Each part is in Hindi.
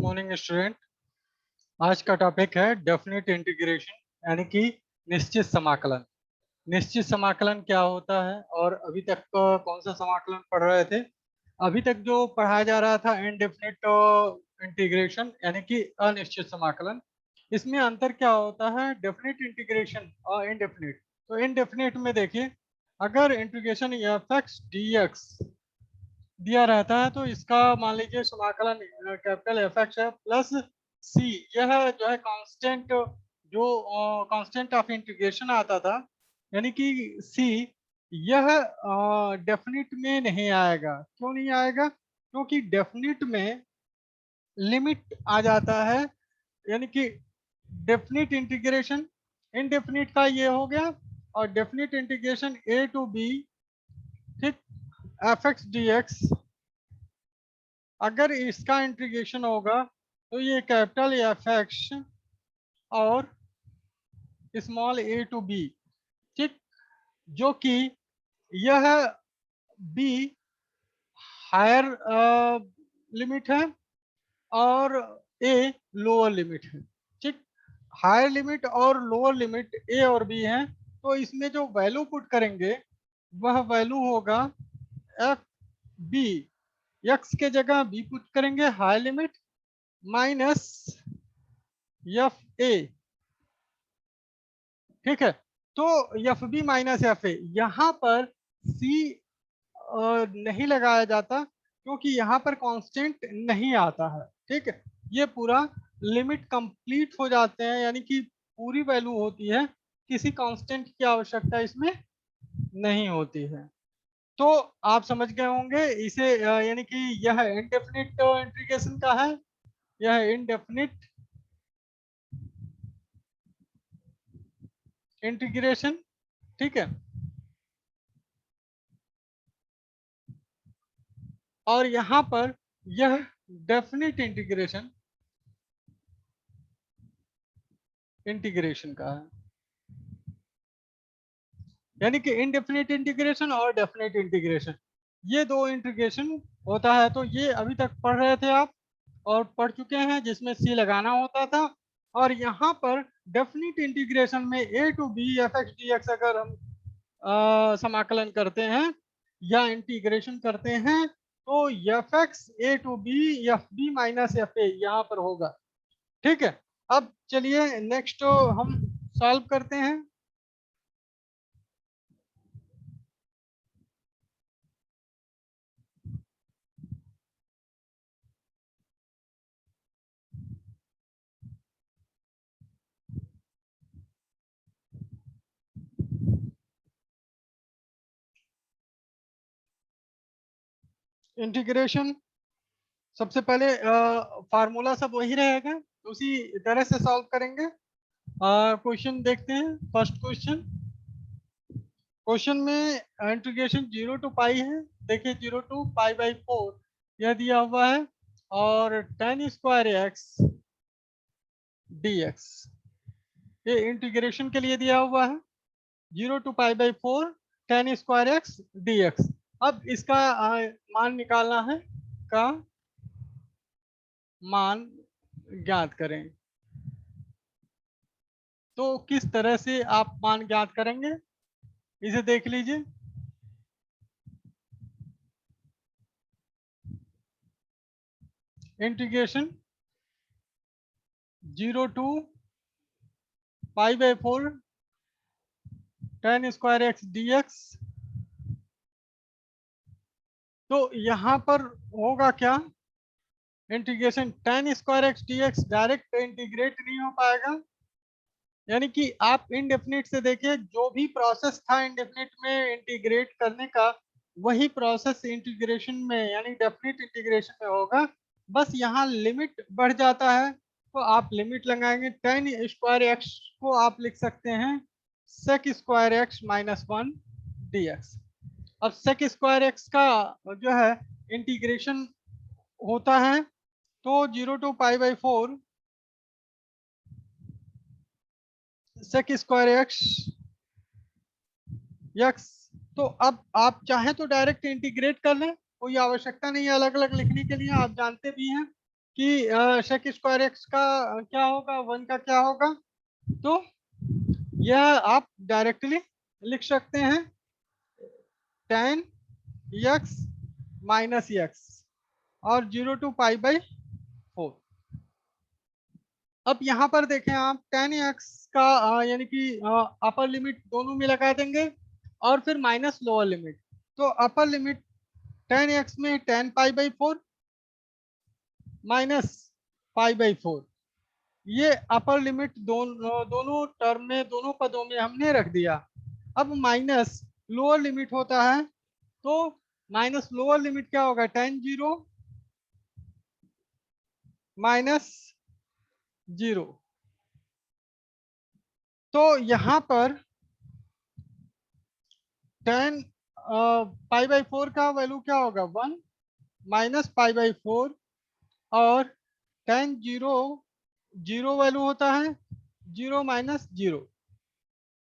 Morning student. आज का टॉपिक है डेफिनेट इंटीग्रेशन यानी कि निश्चित समाकलन। निश्चित समाकलन क्या होता है और अभी तक कौन सा समाकलन पढ़ रहे थे। अभी तक जो पढ़ाया जा रहा था इनडेफिनिट इंटीग्रेशन यानी कि अनिश्चित समाकलन। इसमें अंतर क्या होता है डेफिनेट इंटीग्रेशन और इनडेफिनिट। तो इनडेफिनिट में देखिए, अगर integration F x D x दिया रहता है तो इसका मान लीजिए समाकलन कैपिटल एफ एक्स है प्लस सी। यह जो है कांस्टेंट, जो कांस्टेंट ऑफ इंटीग्रेशन आता था यानी कि सी, यह डेफिनिट में नहीं आएगा। क्यों नहीं आएगा? क्योंकि डेफिनिट में लिमिट आ जाता है, यानी कि डेफिनिट इंटीग्रेशन इनडेफिनिट का ये हो गया, और definite integration A to B, ठीक, एफ एक्स डी एक्स, अगर इसका इंटीग्रेशन होगा तो ये कैपिटल एफ एक्स और स्मॉल ए टू बी, ठीक, जो कि यह बी हायर लिमिट है और ए लोअर लिमिट है, ठीक। हायर लिमिट और लोअर लिमिट ए और बी है, तो इसमें जो वैल्यू पुट करेंगे वह वैल्यू होगा एफ बी। एक्स के जगह बी पुट करेंगे higher limit minus F A, ठीक है। तो F B minus F A, यहाँ पर सी नहीं लगाया जाता क्योंकि यहाँ पर कांस्टेंट नहीं आता है, ठीक है। ये पूरा लिमिट कंप्लीट हो जाते हैं, यानी कि पूरी वैल्यू होती है, किसी कांस्टेंट की आवश्यकता इसमें नहीं होती है। तो आप समझ गए होंगे इसे, यानी कि यह इनडेफिनिट इंटीग्रेशन का है, यह इनडेफिनिट इंटीग्रेशन, ठीक है। और यहाँ पर यह डेफिनिट इंटीग्रेशन का है, यानी कि इनडेफिनिट इंटीग्रेशन और डेफिनिट इंटीग्रेशन, ये दो इंटीग्रेशन होता है। तो ये अभी तक पढ़ रहे थे आप और पढ़ चुके हैं, जिसमें सी लगाना होता था। और यहाँ पर डेफिनिट इंटीग्रेशन में a to B f x D x अगर हम समाकलन करते हैं या इंटीग्रेशन करते हैं तो F X A to B F B minus F A यहाँ पर होगा, ठीक है। अब चलिए नेक्स्ट हम सॉल्व करते हैं। इंटीग्रेशन सबसे पहले फार्मूला सब वही रहेगा, उसी तरह से सॉल्व करेंगे। क्वेश्चन देखते हैं। फर्स्ट क्वेश्चन में इंटीग्रेशन 0 टू पाई है। देखिए 0 टू पाई बाई 4 यह दिया हुआ है, और tan square X D X ये इंटीग्रेशन के लिए दिया हुआ है। 0 to pi by 4 tan square X D X. अब इसका मान निकालना है, का मान ज्ञात करें। तो किस तरह से आप मान ज्ञात करेंगे इसे देख लीजिए। Integration 0 to pi by 4 tan square X D X. तो यहाँ पर होगा क्या, integration tan square X D X direct integrate नहीं हो पाएगा, यानी कि आप इनडेफिनिट से देखिए, जो भी प्रोसेस था इनडेफिनिट में इंटीग्रेट करने का वही प्रोसेस इंटीग्रेशन में यानी डेफिनिट इंटीग्रेशन में होगा। बस यहाँ लिमिट बढ़ जाता है, तो आप लिमिट लगाएंगे। tan स्क्वायर एक्स को आप लिख सकते हैं sec square X minus 1 D X. अब sec स्क्वायर एक्स का जो है इंटीग्रेशन होता है तो 0 to pi by 4 sec square X X. तो अब आप चाहें तो डायरेक्ट इंटीग्रेट कर लें, कोई आवश्यकता नहीं है अलग अलग लिखने के लिए, आप जानते भी हैं। कि sec स्क्वायर एक्स का क्या होगा, 1 का क्या होगा, तो यह आप डायरेक्टली लिख सकते हैं tan x माइनस एक्स और 0 टू पाई बाई 4। अब यहाँ पर देखें आप tan x का यानी कि अपर लिमिट दोनों में लगा देंगे और फिर माइनस लोअर लिमिट। तो अपर लिमिट tan x में tan pi by 4 minus pi by 4, ये अपर लिमिट दोनों टर्म में, दोनों पदों में हमने रख दिया। अब माइनस लोअर लिमिट होता है, तो माइनस लोअर लिमिट क्या होगा, tan 0 माइनस 0। तो यहाँ पर tan पाई बाई 4 का वैल्यू क्या होगा, 1 माइनस पाई बाई 4, और tan 0 0 वैल्यू होता है 0 माइनस 0।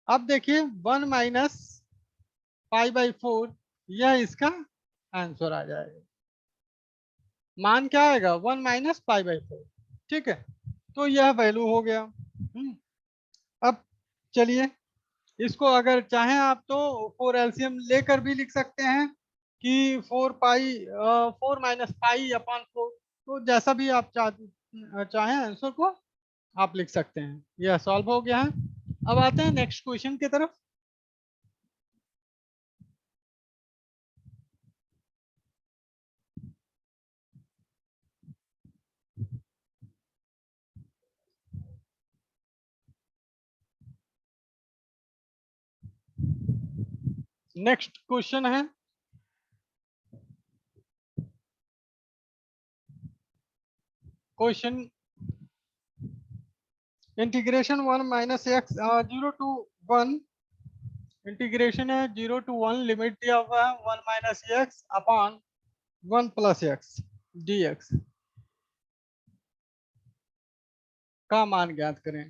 अब देखिए 1 माइनस पाई बाई 4, यह इसका आंसर आ जाएगा। मान क्या आएगा, 1 माइनस पाई बाई 4। ठीक है, तो यह वैल्यू हो गया। अब चलिए इसको अगर चाहें आप तो 4 एलसीएम लेकर भी लिख सकते हैं कि 4 माइनस पाई अपॉन 4। तो जैसा भी आप चाहें आंसर को आप लिख सकते हैं। यह सॉल्व हो गया है। अब आते हैं नेक्स्ट क्वेश्चन की तरफ। नेक्स्ट क्वेश्चन है question integration 1 minus X 0 to 1, integration है 0 टू 1, लिमिट दिया हुआ है 1 minus X upon 1 plus X D X का मान ज्ञात करें।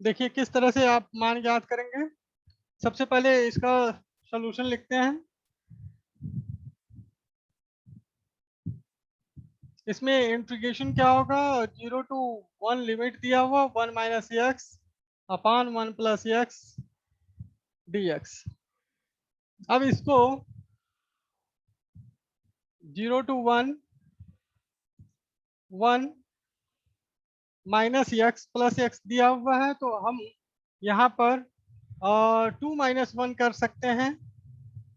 देखिए किस तरह से आप मान ज्ञात करेंगे। सबसे पहले इसका सॉल्यूशन लिखते हैं। इसमें इंटीग्रेशन क्या होगा, 0 टू 1 लिमिट दिया हुआ 1 minus X upon 1 plus X D X. अब इसको 0 to 1 1 minus X plus X दिया हुआ है, तो हम यहाँ पर 2 माइनस 1 कर सकते हैं।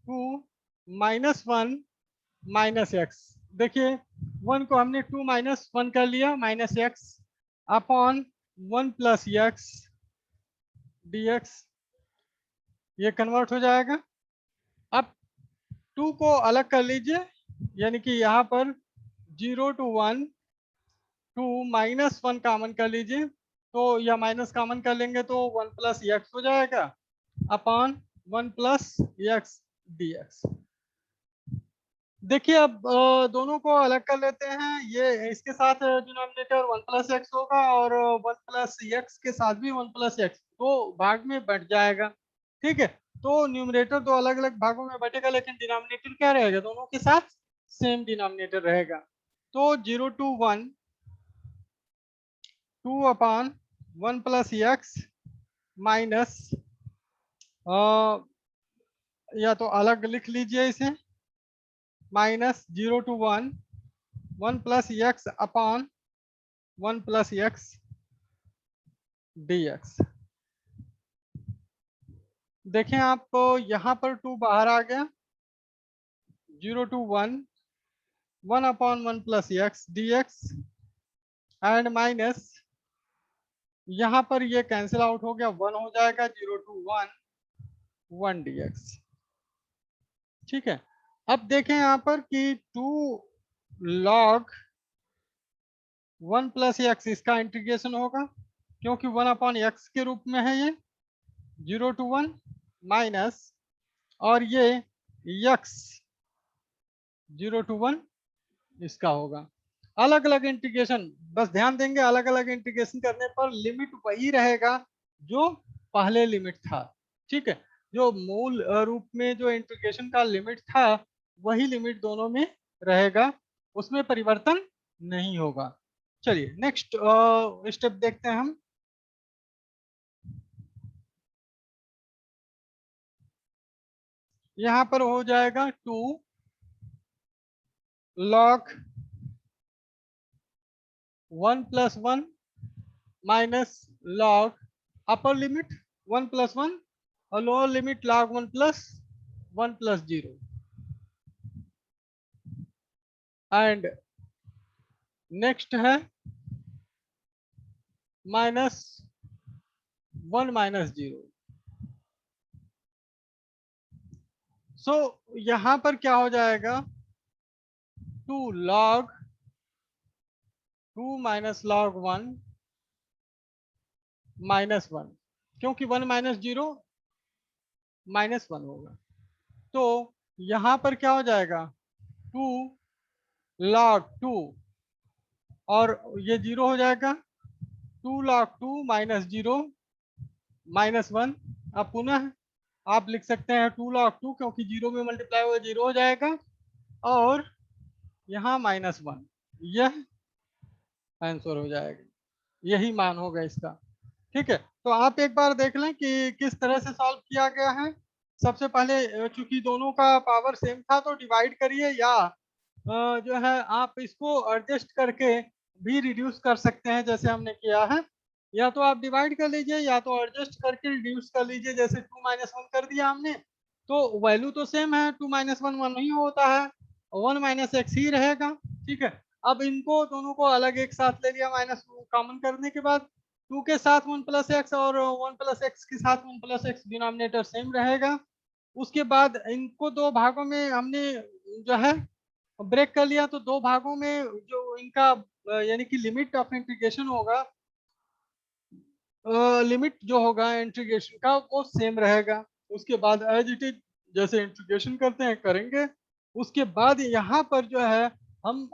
2 माइनस 1 माइनस एक्स, देखिए 1 को हमने 2 माइनस 1 कर लिया minus X upon 1 plus X D X, ये कन्वर्ट हो जाएगा। अब 2 को अलग कर लीजिए, यानी कि यहाँ पर 0 टू 1 2 माइनस 1 कॉमन कर लीजिए, तो यह माइनस कॉमन कर लेंगे तो 1 प्लस एक्स हो जाएगा upon 1 plus X D x. देखिए अब दोनों को अलग कर लेते हैं। ये इसके साथ डिनोमिनेटर 1 प्लस एक्स होगा और 1 प्लस एक्स के साथ भी 1 प्लस एक्स, तो भाग में बट जाएगा। ठीक है, तो न्यूमरेटर दो अलग अलग भागों में बटेगा, लेकिन डिनोमिनेटर क्या रहेगा, दोनों के साथ सेम डिनोमिनेटर रहेगा। तो 0 to 1 2 upon 1 plus X minus, या तो अलग लिख लीजिए इसे, minus 0 to 1 1 plus X upon 1 plus X D X. देखें आप यहाँ पर 2 बाहर आ गया, 0 to 1 1 upon 1 plus X D X and minus, यहाँ पर ये कैंसिल आउट हो गया, 1 हो जाएगा 0 टू 1 1 डी एक्स। ठीक है, अब देखें यहाँ पर कि 2 log 1 प्लस एक्स, इसका इंटीग्रेशन होगा क्योंकि 1 अपॉन एक्स के रूप में है ये, 0 टू 1 माइनस, और ये x 0 टू 1 इसका होगा। अलग अलग इंटीग्रेशन, बस ध्यान देंगे अलग अलग इंटीग्रेशन करने पर लिमिट वही रहेगा जो पहले लिमिट था। ठीक है, जो मूल रूप में जो इंटीग्रेशन का लिमिट था वही लिमिट दोनों में रहेगा, उसमें परिवर्तन नहीं होगा। चलिए नेक्स्ट स्टेप देखते हैं हम। यहाँ पर हो जाएगा 2 log 1 + 1 minus log upper limit 1 + 1 और lower limit log 1 + 1 + 0 and next है -1 - 0। सो यहाँ पर क्या हो जाएगा, 2 log 2 - log 1 -1, क्योंकि 1 - 0 -1 होगा। तो यहाँ पर क्या हो जाएगा, 2 log 2 और ये 0 हो जाएगा, 2 log 2 - 0 -1। अब पुनः आप लिख सकते हैं 2 log 2, क्योंकि 0 में मल्टीप्लाई हुआ 0 हो जाएगा, और यहाँ -1, यह आंसर हो जाएगा, यही मान होगा इसका। ठीक है, तो आप एक बार देख लें कि किस तरह से सॉल्व किया गया है। सबसे पहले चूंकि दोनों का पावर सेम था तो डिवाइड करिए, या जो है आप इसको एडजस्ट करके भी रिड्यूस कर सकते हैं जैसे हमने किया है। या तो आप डिवाइड कर लीजिए या तो एडजस्ट करके रिड्यूस कर लीजिए, जैसे 2 - 1 कर दिया हमने तो वैल्यू तो सेम है, 2 - 1 1 ही होता है, 1 - x ही रहेगा। ठीक है, अब इनको दोनों को अलग एक साथ ले लिया, माइनस कॉमन करने के बाद 2 के साथ 1 + x और 1 + x के साथ 1 + x, डिनोमिनेटर सेम रहेगा। उसके बाद इनको दो भागों में हमने जो है ब्रेक कर लिया, तो दो भागों में जो इनका यानी कि लिमिट ऑफ इंटीग्रेशन होगा, लिमिट जो होगा इंटीग्रेशन का वो सेम रहेगा। उसके बाद एज इट इज जैसे इंटीग्रेशन करते हैं करेंगे। उसके बाद यहाँ पर जो है हम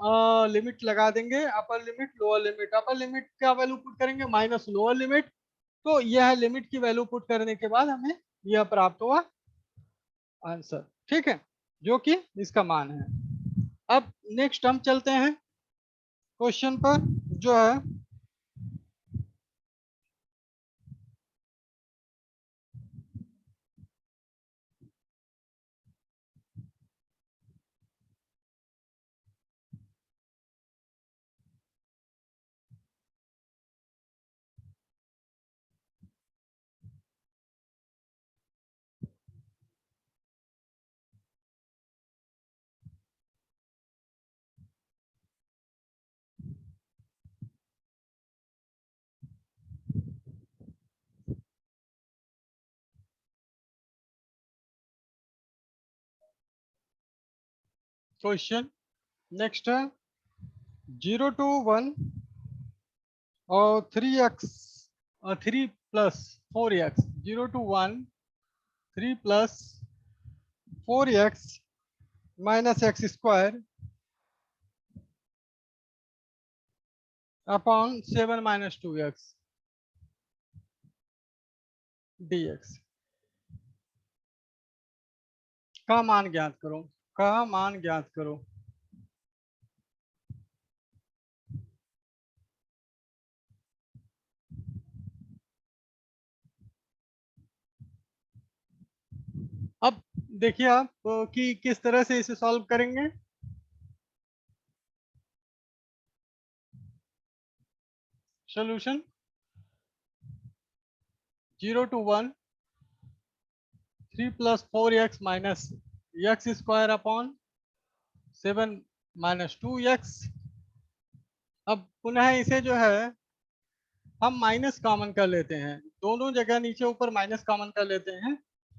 लिमिट लगा देंगे, upper limit lower limit. Upper limit का वैल्यू पुट करेंगे माइनस लोअर लिमिट, तो यह लिमिट की वैल्यू पुट करने के बाद हमें यह प्राप्त हुआ आंसर। ठीक है, जो कि इसका मान है। अब नेक्स्ट हम चलते हैं क्वेश्चन पर, जो है क्वेश्चन नेक्स्ट है 0 to 1 और 3x और 3 + 4x, 0 to 1 3 + 4x -x² upon 7 - 2x dx का मान ज्ञात करो, का मान ज्ञात करो। अब देखिए आप कि किस तरह से इसे सॉल्व करेंगे। Solution 0 to 1 3 + 4x -x² upon 7 - 2x। अब पुनः इसे जो है हम माइनस कॉमन कर लेते हैं, दोनों जगह नीचे ऊपर माइनस कॉमन कर लेते हैं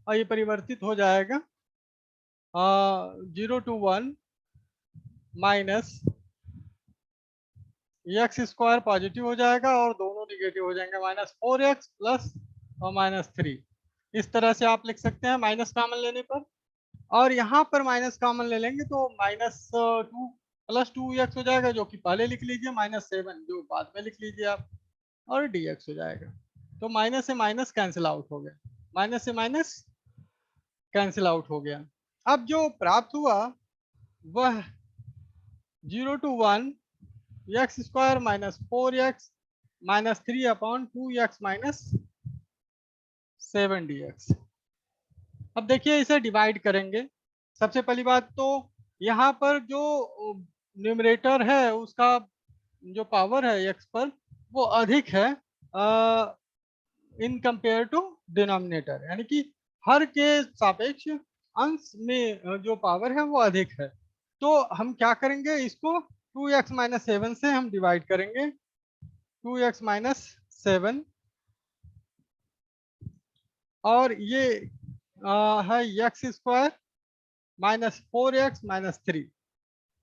और ये परिवर्तित हो जाएगा 0 to 1 माइनस x² पॉजिटिव हो जाएगा और दोनों निगेटिव हो जाएंगे, -4x प्लस और -3। इस तरह से आप लिख सकते हैं माइनस कॉमन लेने पर। और यहाँ पर माइनस कॉमन ले लेंगे तो -2 + 2x हो जाएगा, जो कि पहले लिख लीजिए, -7 जो बाद में लिख लीजिए आप, और dx हो जाएगा। तो माइनस से माइनस कैंसिल आउट हो गया, माइनस से माइनस कैंसिल आउट हो गया। अब जो प्राप्त हुआ वह 0 to 1 x square minus 4x minus 3/2x minus 7 dx। अब देखिए इसे डिवाइड करेंगे। सबसे पहली बात तो यहाँ पर जो न्यूमरेटर है उसका जो पावर है x पर वो अधिक है इन कंपेयर टू डिनोमिनेटर, यानी कि हर के सापेक्ष अंश में जो पावर है वो अधिक है। तो हम क्या करेंगे, इसको 2x माइनस 7 से हम डिवाइड करेंगे। 2x माइनस 7 और ये है x square minus 4x minus 3।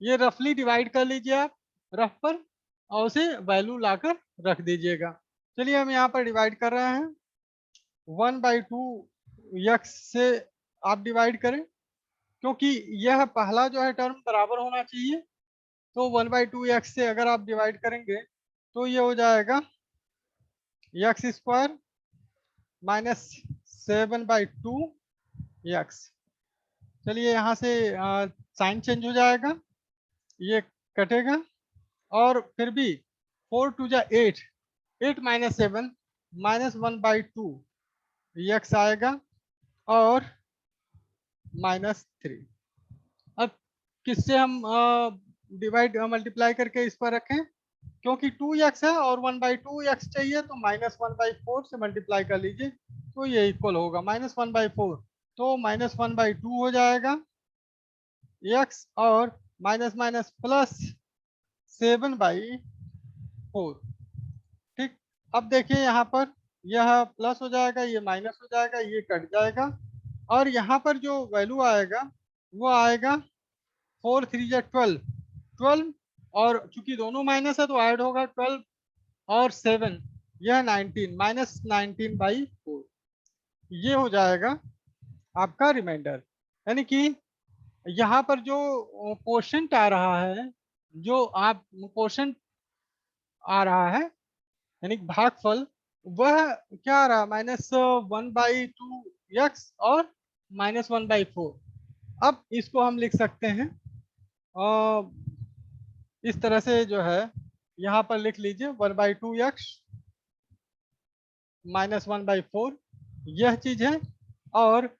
ये रफली डिवाइड कर लीजिए आप रफ पर और उसे वैल्यू लाकर रख दीजिएगा। चलिए हम यहाँ पर डिवाइड कर रहे हैं। 1/2 से आप डिवाइड करें, क्योंकि यह पहला जो है टर्म बराबर होना चाहिए। तो 1/2 से अगर आप डिवाइड करेंगे तो ये हो जाएगा एक्स स्क्वायर माइनस 7/2x। चलिए यहाँ से साइन चेंज हो जाएगा, ये कटेगा और फिर भी 4 2 8, 8 माइनस 7 माइनस 1/2 x आएगा और माइनस 3। अब किससे हम डिवाइड मल्टीप्लाई करके इस पर रखें, क्योंकि 2x है और 1/2x चाहिए तो -1/4 से मल्टीप्लाई कर लीजिए तो ये इक्वल होगा -1/4। तो -1/2 हो जाएगा x और माइनस माइनस प्लस 7/4। ठीक, अब देखिए यहाँ पर यह प्लस हो जाएगा, ये माइनस हो जाएगा, ये कट जाएगा और यहाँ पर जो वैल्यू आएगा वो आएगा 4 3 12, 12 और चूंकि दोनों माइनस है तो ऐड होगा 12 और 7, यह 19 -19/4। ये हो जाएगा आपका रिमाइंडर। यानी कि यहाँ पर जो क्वोशंट आ रहा है, जो आप क्वोशंट आ रहा है यानी भागफल, वह क्या आ रहा है -1/2x और -1/4। अब इसको हम लिख सकते हैं इस तरह से जो है, यहाँ पर लिख लीजिए 1/2x -1/4 यह चीज है और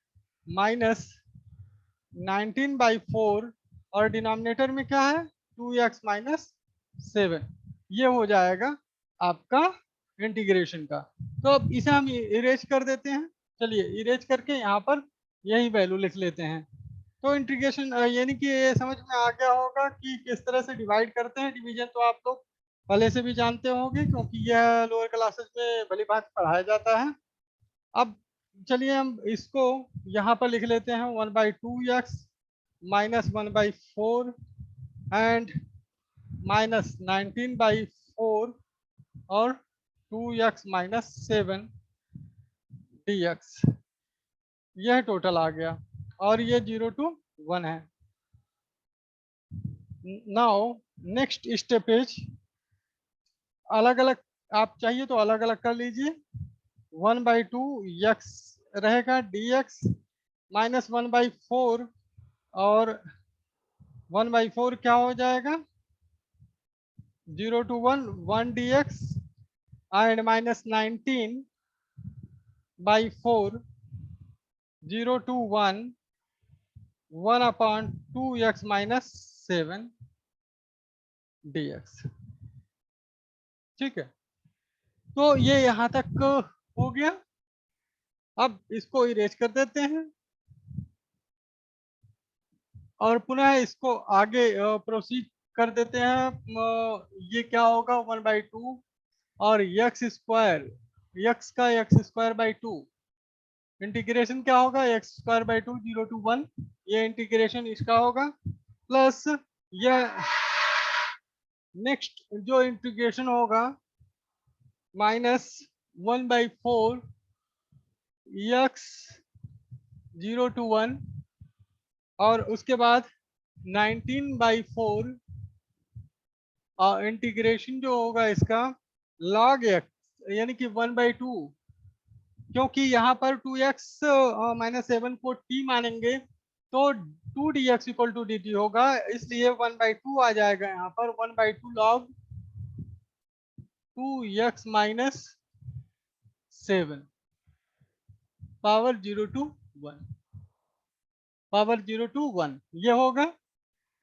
-19/4 और डिनोमिनेटर में क्या है 2x माइनस 7। ये हो जाएगा आपका इंटीग्रेशन का। तो अब इसे हम इरेज कर देते हैं। चलिए इरेज करके यहाँ पर यही वैल्यू लिख लेते हैं। तो इंटीग्रेशन यानी कि ये समझ में आ गया होगा कि किस तरह से डिवाइड करते हैं। डिवीजन तो आप लोग पहले से भी जानते होंगे क्योंकि यह लोअर क्लासेस में भली भांति पढ़ाया जाता है। अब चलिए हम इसको यहाँ पर लिख लेते हैं 1/2x माइनस 1/4 एंड -19/4 और 2x माइनस 7 dx। यह टोटल आ गया और ये 0 to 1 है। नाउ नेक्स्ट स्टेप इज, अलग अलग आप चाहिए तो अलग अलग कर लीजिए। 1/2x रहेगा dx माइनस 1/4 और 1/4 क्या हो जाएगा 0 to 1 1 dx and -19/4 0 to 1 1/2x minus 7 dx। ठीक है, तो ये यहाँ तक हो गया। अब इसको इरेज कर देते हैं और पुनः इसको आगे प्रोसीड कर देते हैं। ये क्या होगा 1/2 और x स्क्वायर, x का x²/2 इंटीग्रेशन क्या होगा x²/2 0 to 1, ये इंटीग्रेशन इसका होगा प्लस यह नेक्स्ट जो इंटीग्रेशन होगा -1/4 x 0 to 1 और उसके बाद 19/4 इंटीग्रेशन जो होगा इसका log x, यानी कि 1/2 क्योंकि यहाँ पर 2x माइनस 7 को t मानेंगे तो 2dx इक्वल टू dt होगा, इसलिए 1/2 आ जाएगा यहाँ पर 1/2 log 2x minus 7 power 0 to 1, power 0 to 1 ये होगा।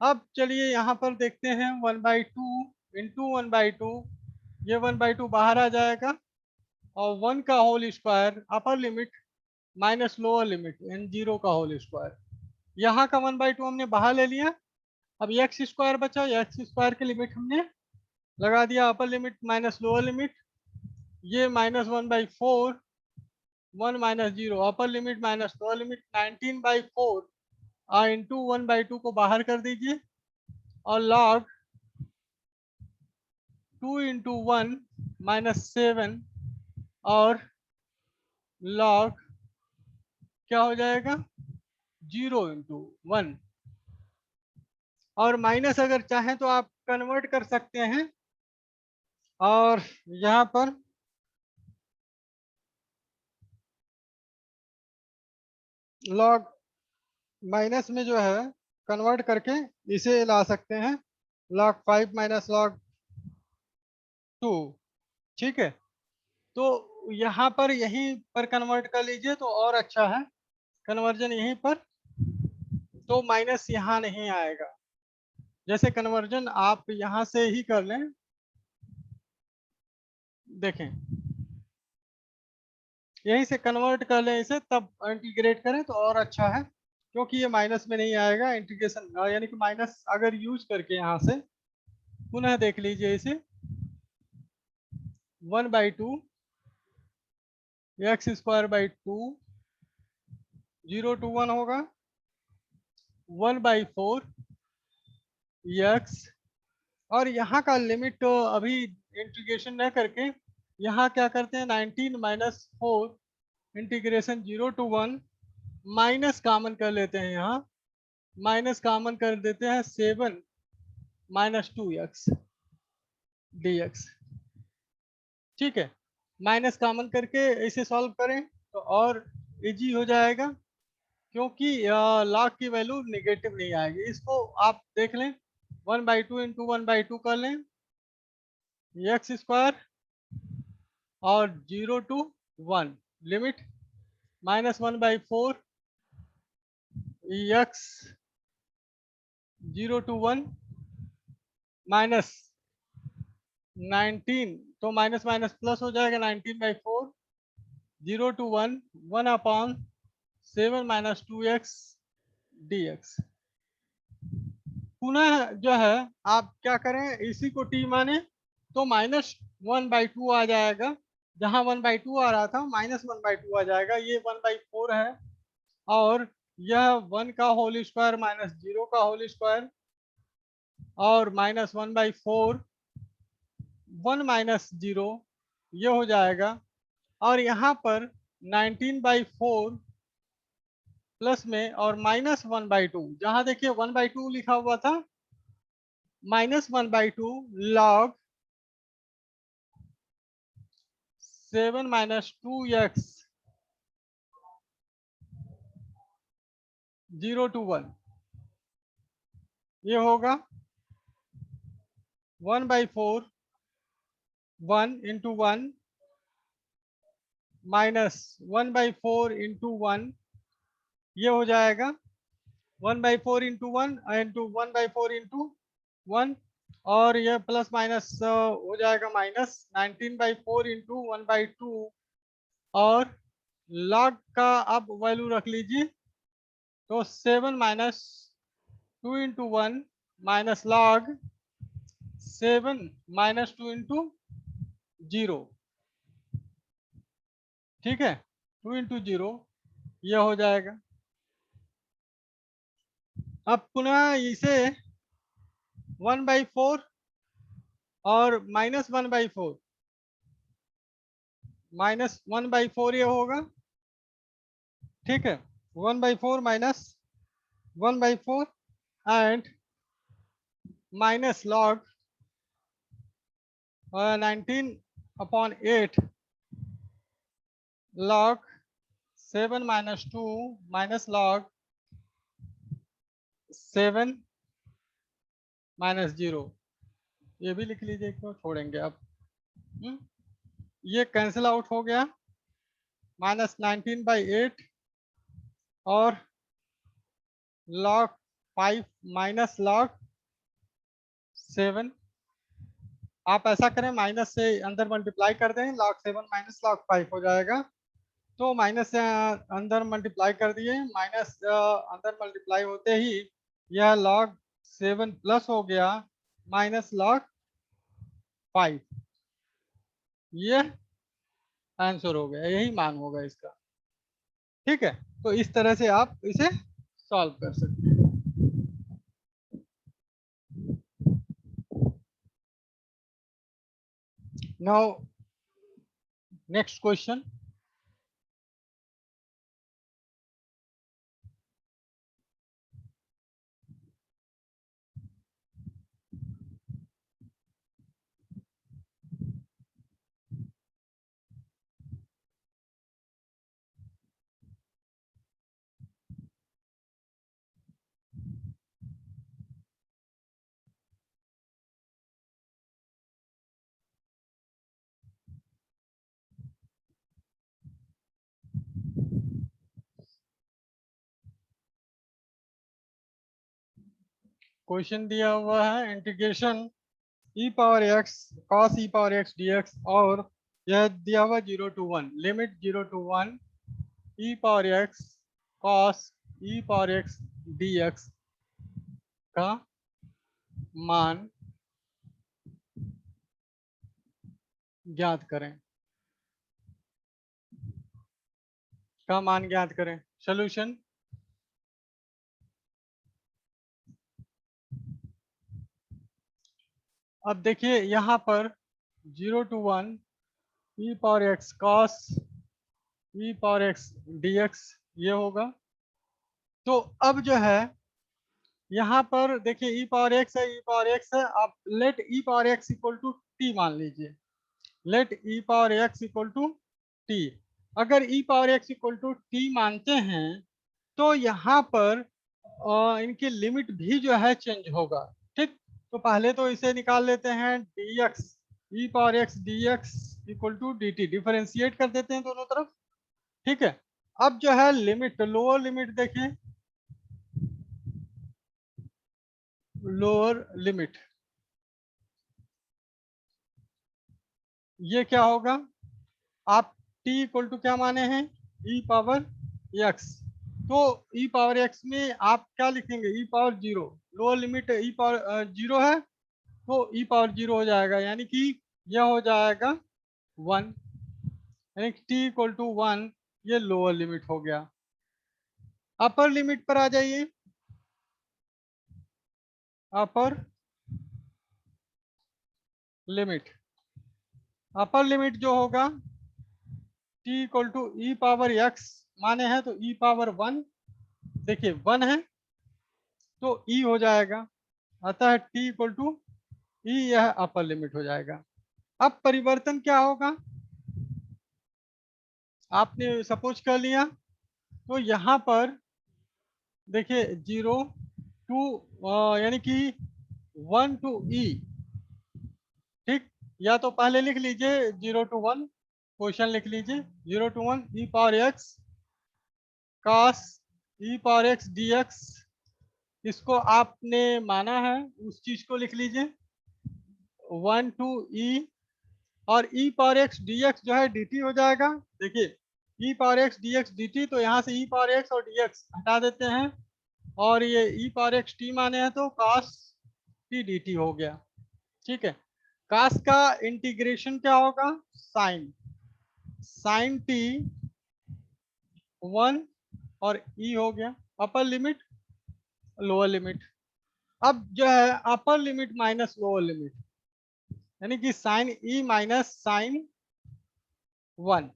अब चलिए यहाँ पर देखते हैं 1/2 इंटू 1/2, ये 1/2 बाहर आ जाएगा और 1 का whole square upper limit minus lower limit N 0 का होल स्क्वायर। यहाँ का 1/2 हमने बाहर ले लिया, अब एक्स स्क्वायर बचा, एक्स स्क्वायर की लिमिट हमने लगा दिया अपर लिमिट माइनस लोअर लिमिट, ये -1/4 1 माइनस 0 अपर limit minus lower limit 19/4 into 1/2 को बाहर कर दीजिए और लॉग 2 इंटू 1 माइनस 7 और लॉग क्या हो जाएगा 0 इंटू 1, और माइनस अगर चाहें तो आप कन्वर्ट कर सकते हैं, और यहाँ पर लॉग माइनस में जो है कन्वर्ट करके इसे ला सकते हैं log 5 माइनस log 2, ठीक है। तो यहाँ पर यहीं पर कन्वर्ट कर लीजिए तो और अच्छा है, कन्वर्जन यहीं पर, तो माइनस यहाँ नहीं आएगा। जैसे कन्वर्जन आप यहाँ से ही कर लें, देखें यहीं से कन्वर्ट कर लें इसे, तब इंटीग्रेट करें तो और अच्छा है, क्योंकि ये माइनस में नहीं आएगा इंटीग्रेशन, यानी कि माइनस अगर यूज करके यहाँ से पुनः देख लीजिए इसे 1/2 एक्स स्क्वायर बाई 2 0 टू 1 होगा 1/4 एक्स, और यहाँ का लिमिट अभी इंटीग्रेशन न करके यहाँ क्या करते हैं 19 minus 4 integration 0 to 1 minus common कर लेते हैं, यहाँ माइनस कॉमन कर देते हैं 7 माइनस 2x dx, ठीक है। माइनस कॉमन करके इसे सॉल्व करें तो और इजी हो जाएगा, क्योंकि लॉग की वैल्यू नेगेटिव नहीं आएगी। इसको आप देख लें 1/2 इंटू 1/2 कर लें एक्स स्क्वायर और 0 to 1 limit -1/4 X 0 to 1 minus 19, तो माइनस माइनस प्लस हो जाएगा 19/4 0 टू 1 1/7 माइनस 2x dx। पुनः जो है आप क्या करें, इसी को t माने तो -1/2 आ जाएगा, जहां 1/2 आ रहा था -1/2 आ जाएगा, ये 1/4 है, और यह 1 का होल स्क्वायर माइनस 0 का होल स्क्वायर और -1/4 1 माइनस 0 ये हो जाएगा, और यहाँ पर 19/4 प्लस में और -1/2, जहां देखिए 1/2 लिखा हुआ था -1/2 log 7 माइनस 2x 0 टू 1 ये होगा 1/4 1 इंटू 1 माइनस 1/4 इंटू 1 ये हो जाएगा 1/4 इंटू 1 इंटू 1/4 इंटू 1, और यह प्लस माइनस हो जाएगा माइनस 19/4 इंटू 1/2, और log का आप वैल्यू रख लीजिए तो 7 minus 2 into 1 minus log 7 minus 2 into 0, ठीक है 2 इंटू 0 यह हो जाएगा। अब पुनः इसे 1/4 और -1/4 -1/4 ये होगा, ठीक है 1/4 minus 1/4 and minus log 19/8 log 7 minus 2 minus log 7 minus 0, ये भी लिख लीजिए, क्यों छोड़ेंगे अब। ये कैंसिल आउट हो गया, -19/8 और log 5 माइनस log 7। आप ऐसा करें, माइनस से अंदर मल्टीप्लाई कर दें, log 7 माइनस log 5 हो जाएगा। तो माइनस से अंदर मल्टीप्लाई कर दिए, माइनस अंदर मल्टीप्लाई होते ही यह log 7 प्लस हो गया माइनस log 5। ये आंसर हो गया, यही मान होगा इसका। ठीक है, तो इस तरह से आप इसे सॉल्व कर सकते हैं। Now next question. क्वेश्चन दिया हुआ है integration e power x cos e power x dx, और यह दिया हुआ 0 to 1, limit 0 to 1 e power x cos e power x dx का मान ज्ञात करें। का मान ज्ञात करें। सोल्यूशन, अब देखिए यहाँ पर 0 to 1 e power x cos e power x dx ये होगा। तो अब जो है यहाँ पर देखिए e पावर x है, e पावर x है, आप let e power x equal to T मान लीजिए, let e power x equal to T. अगर e power x equal to T मानते हैं तो यहाँ पर इनकी लिमिट भी जो है चेंज होगा। ठीक, तो पहले तो इसे निकाल लेते हैं, dx e power x dx equal to dt, differentiate कर देते हैं दोनों तरफ। ठीक है, अब जो है लिमिट, लोअर लिमिट देखें, लोअर लिमिट ये क्या होगा, आप t इक्वल टू क्या माने हैं, e पावर x, तो e पावर x में आप क्या लिखेंगे, e power 0, lower limit e power 0 है तो e पावर 0 हो जाएगा, यानी कि यह हो जाएगा 1, यानी कि t इक्वल टू 1, ये लोअर लिमिट हो गया। अपर लिमिट पर आ जाइए, अपर लिमिट, अपर लिमिट जो होगा t equal to E power x माने हैं तो e पावर 1, देखिए 1 है तो e हो जाएगा, अतः t इक्वल टू ई, यह अपर लिमिट हो जाएगा। अब परिवर्तन क्या होगा, आपने सपोज कर लिया, तो यहाँ पर देखिए 0 टू यानी कि 1 टू e। ठीक, या तो पहले लिख लीजिए 0 टू 1, क्वेश्चन लिख लीजिए 0 to 1 e power x cos e power x dx, इसको आपने माना है उस चीज को लिख लीजिए 1 टू e, और e पावर x dx जो है dt हो जाएगा। देखिए e power x dx dt, तो यहाँ से e पावर x और dx हटा देते हैं, और ये e पावर x t माने हैं तो cos t dt हो गया। ठीक है, cos का इंटीग्रेशन क्या होगा, साइन, साइन t 1 और e हो गया, अपर लिमिट लोअर लिमिट। अब जो है upper limit minus lower limit, यानी कि sine e minus sine 1,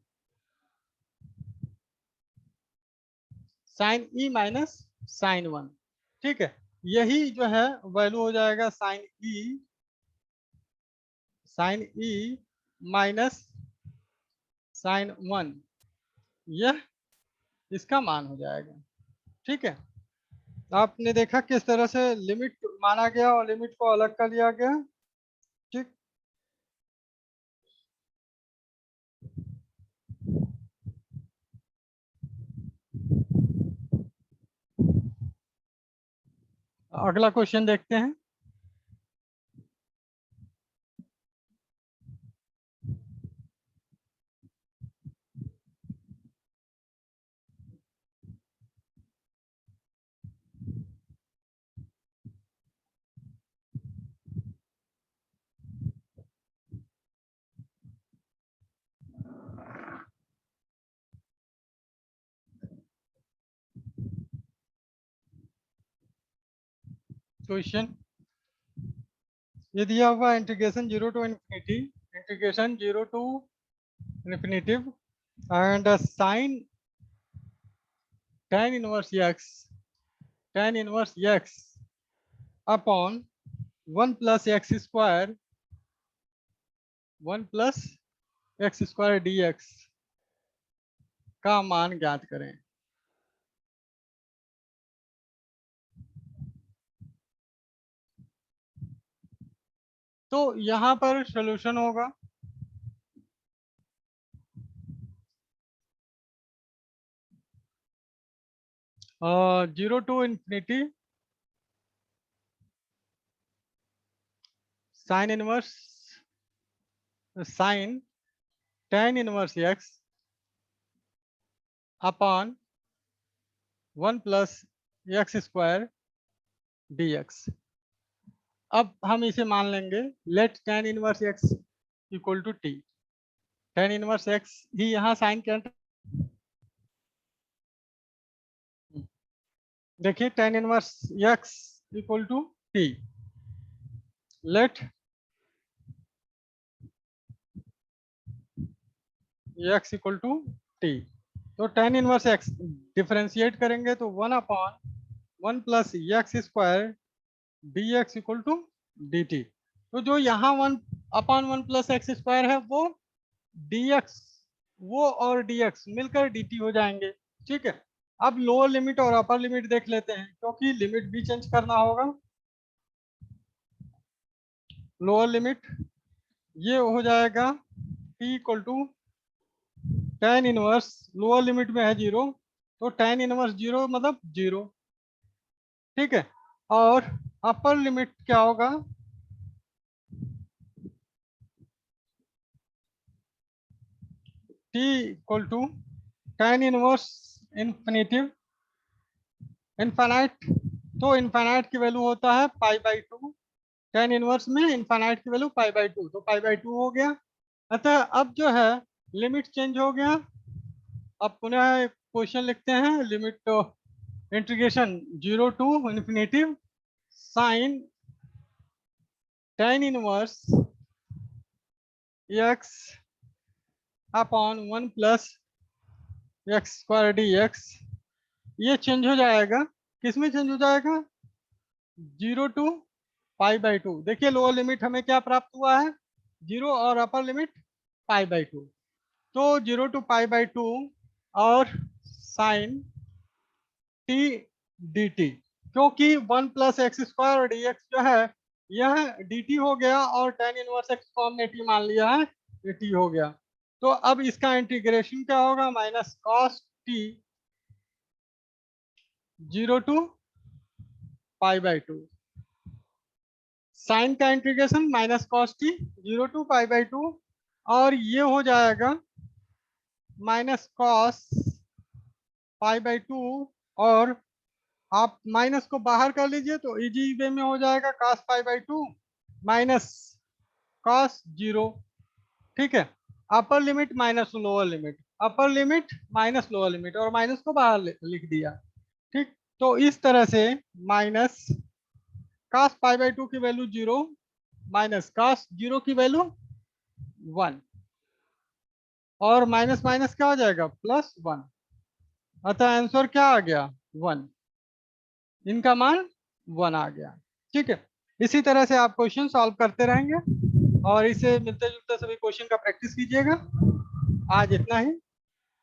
sine e minus sine 1। ठीक है, यही जो है वैल्यू हो जाएगा साइन e माइनस साइन 1। यह इसका मान हो जाएगा। ठीक है, आपने देखा किस तरह से लिमिट माना गया और लिमिट को अलग कर लिया गया। ठीक, अगला क्वेश्चन देखते हैं। क्वेश्चन ये दिया हुआ integration 0 to infinity, integration 0 to infinitive and sine tan inverse x upon 1 plus x square dx का मान ज्ञात करें। तो यहाँ पर सॉल्यूशन होगा 0 to infinity sine tan inverse x upon 1 plus x square dx। अब हम इसे मान लेंगे let tan inverse x equal to t। tan inverse x ही यहाँ साइन के देखिए tan inverse x equal to t। Let x equal to t। तो tan इनवर्स x डिफरेंशिएट करेंगे तो 1 upon 1 plus x square dx equal to dt। तो जो यहाँ 1 अपॉन 1 प्लस एक्स स्क्वायर है वो dx, वो और dx मिलकर dt हो जाएंगे। ठीक है, अब लोअर लिमिट और अपर लिमिट देख लेते हैं क्योंकि लिमिट भी चेंज करना होगा। लोअर लिमिट ये हो जाएगा t equal to tan inverse, lower limit में है 0 तो tan इनवर्स 0 मतलब 0। ठीक है, और अपर लिमिट क्या होगा t equal to tan inverse infinitive infinite. तो इनफाइनाइट की वैल्यू होता है पाई बाई 2, tan इनवर्स में इनफाइनाइट की वैल्यू पाई बाई 2 तो पाई बाई 2 हो गया। अतः अब जो है लिमिट चेंज हो गया। अब पुनः क्वेश्चन लिखते हैं limit integration 0 to infinitive sine tan inverse x upon 1 plus x square dx। ये चेंज हो जाएगा, किसमें चेंज हो जाएगा 0 टू पाई बाई 2। देखिए लोअर लिमिट हमें क्या प्राप्त हुआ है 0 और अपर लिमिट पाई बाई 2। तो 0 टू पाई बाई 2 और साइन टी डी टी, क्योंकि 1 प्लस एक्स स्क्वायर और dx जो है यह dt हो गया और tan इनवर्स x को हमने t मान लिया है, ये t हो गया। तो अब इसका इंटीग्रेशन क्या होगा minus cos t 0 to pi by 2, sine का integration minus cos t 0 to pi by 2 और ये हो जाएगा माइनस कॉस पाई बाई 2 और आप माइनस को बाहर कर लीजिए तो इजी वे में हो जाएगा cos pi by 2 minus cos 0। ठीक है, upper limit minus lower limit, अपर लिमिट माइनस लोअर लिमिट और माइनस को बाहर लिख दिया। ठीक, तो इस तरह से माइनस cos पाई बाई 2 की वैल्यू 0 माइनस cos 0 की वैल्यू 1 और माइनस माइनस क्या हो जाएगा प्लस 1। अतः आंसर क्या आ गया 1, इनका मान 1 आ गया। ठीक है, इसी तरह से आप क्वेश्चन सॉल्व करते रहेंगे और इसे मिलते जुलते सभी क्वेश्चन का प्रैक्टिस कीजिएगा। आज इतना ही,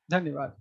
धन्यवाद।